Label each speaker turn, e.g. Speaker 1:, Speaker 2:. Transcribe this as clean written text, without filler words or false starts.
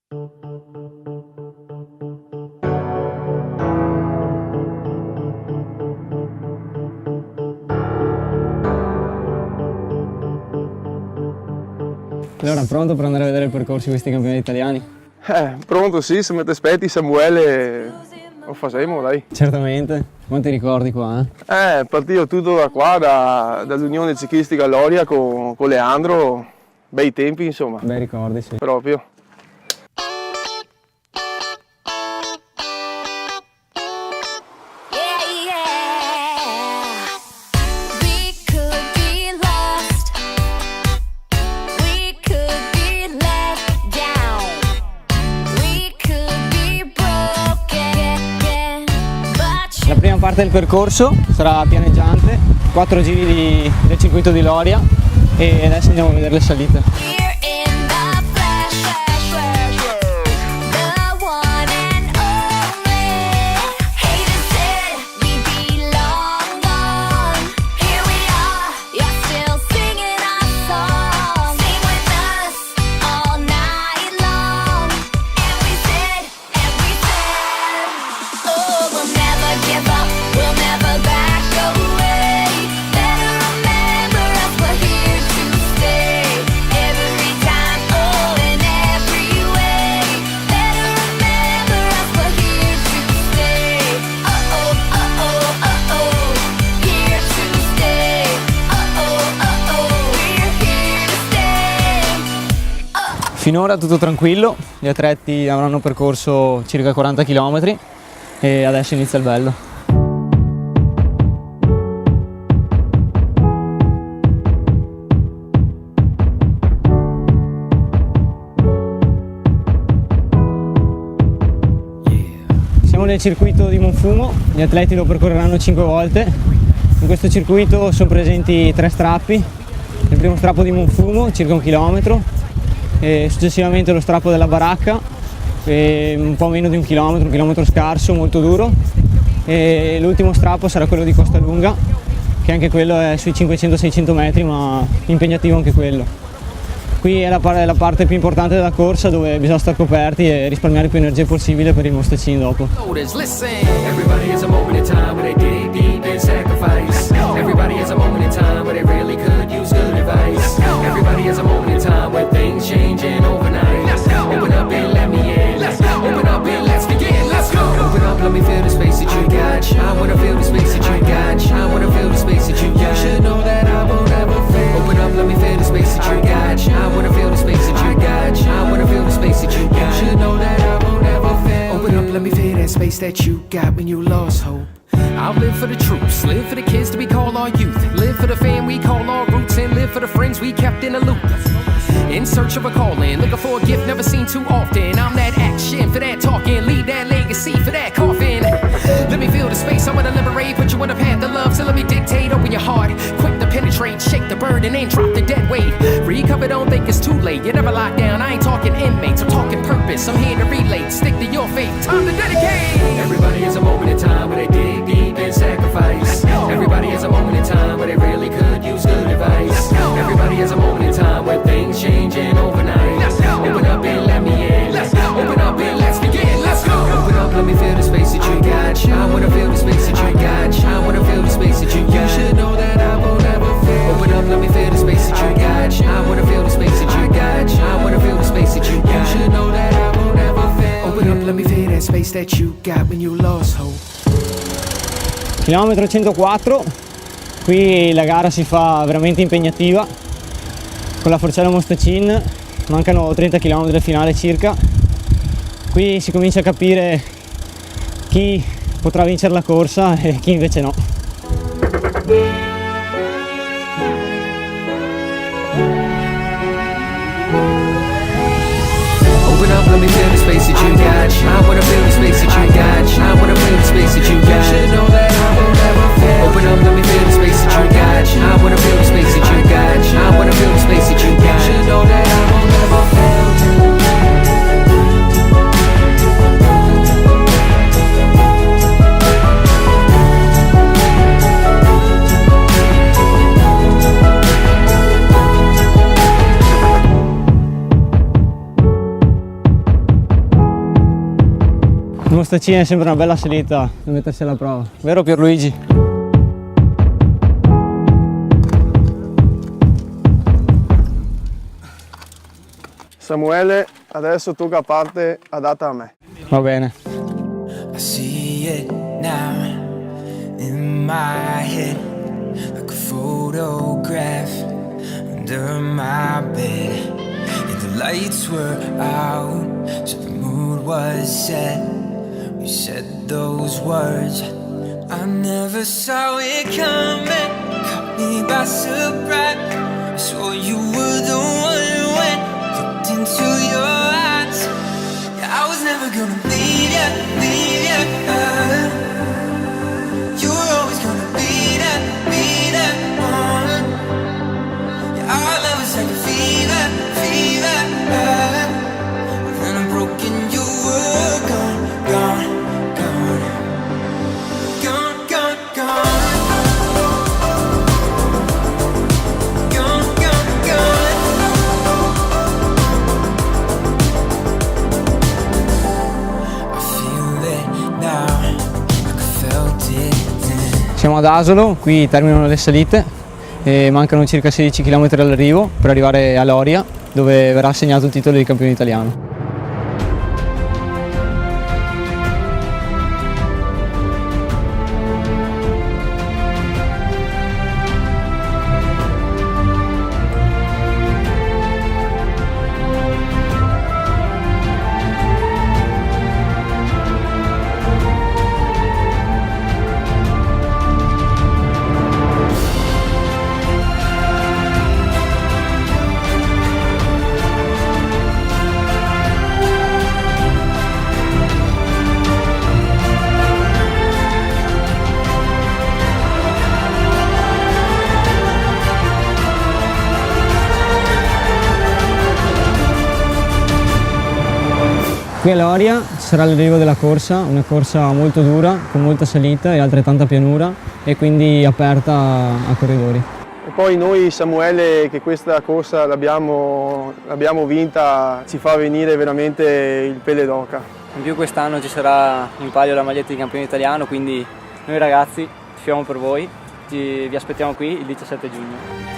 Speaker 1: Allora, pronto per andare a vedere il percorso di questi campionati italiani?
Speaker 2: Pronto sì, se mi aspetti Samuele lo facciamo, dai.
Speaker 1: Certamente. Quanti ricordi qua,
Speaker 2: È partito tutto da qua, dall'Unione Ciclistica Loria con Leandro, bei tempi insomma.
Speaker 1: Bei ricordi, sì.
Speaker 2: Proprio.
Speaker 1: La prima parte del percorso sarà pianeggiante, 4 giri del circuito di Loria e adesso andiamo a vedere le salite. Finora tutto tranquillo, gli atleti avranno percorso circa 40 km e adesso inizia il bello. Siamo nel circuito di Monfumo, gli atleti lo percorreranno 5 volte. In questo circuito sono presenti 3 strappi, il primo strappo di Monfumo, circa 1 chilometro, e successivamente lo strappo della Baracca, un po' meno di 1 chilometro scarso, molto duro, e l'ultimo strappo sarà quello di Costalunga, che anche quello è sui 500-600 metri, ma impegnativo anche quello. Qui è la parte più importante della corsa, dove bisogna stare coperti e risparmiare più energia possibile per i mostacini dopo.
Speaker 3: That you got when you lost hope. I'll live for the troops, live for the kids that we call our youth, live for the fam we call our roots, and live for the friends we kept in the loop. In search of a calling, looking for a gift never seen too often. I'm that action for that talking, leave that legacy for that coffin. Let me feel the space, I wanna liberate, put you on a path to love, so let me dictate, open your heart, quick to penetrate, shake the burden and drop the dead weight. Recover, don't think it's too late, you're never locked down, I ain't talking inmates, I'm talking purpose, I'm here to relate, stick to your faith, time to dedicate. Everybody has a moment in time where they dig deep and sacrifice. Everybody has a moment in time where they really could use good advice. Everybody has a moment in time where things changing overnight. Open up and let me in. Open up and let's begin. Let's go. Open up, let me feel the space that you got. I wanna feel the space that you got. I wanna feel the space that you got. You should know that I won't ever fail. Open up, let me feel the space that you got. I wanna feel the space that you got. I wanna feel the space that you got. You should know that I won't ever fail. Open up, let me feel that space that you got when you lost hope.
Speaker 1: Chilometro 104, qui la gara si fa veramente impegnativa, con la Forcella Mostacin, mancano 30 km al finale circa. Qui si comincia a capire chi potrà vincere la corsa e chi invece no.
Speaker 3: Open up, let me feel the space that you got. I wanna feel the space that you got. I wanna feel the space that you got. You should know that I won't ever fail. Open up, let me feel the space that you got. I wanna feel the space that you got. I wanna feel the space that you got. You should know that I won't ever fail.
Speaker 1: Il Mostacina è sempre una bella salita da mettersi alla prova, vero Pierluigi?
Speaker 2: Samuele, adesso tocca parte adatta a me.
Speaker 1: Va bene.
Speaker 4: I see it now in my head, like a photograph under my bed. And the lights were out, so the mood was set. We said those words, I never saw it coming. Caught me by surprise. I swore you were the one when looked into your eyes. Yeah, I was never gonna leave ya, leave ya. You were always gonna be that one. Yeah, our love was like a fever, fever. Then I'm broken, you were gone, gone, gone, gone, gone, gone. Gone, gone, gone. I feel it now, like I felt it then.
Speaker 1: Siamo ad Asolo, qui terminano le salite e mancano circa 16 km all'arrivo per arrivare a Loria, dove verrà assegnato il titolo di campione italiano. Qui a Loria ci sarà l'arrivo della corsa, una corsa molto dura, con molta salita e altrettanta pianura e quindi aperta a corridori.
Speaker 2: E poi noi, Samuele, che questa corsa l'abbiamo vinta, ci fa venire veramente il pelle d'oca.
Speaker 5: In più quest'anno ci sarà in palio la maglietta di campione italiano, quindi noi ragazzi tifiamo per voi, vi aspettiamo qui il 17 giugno.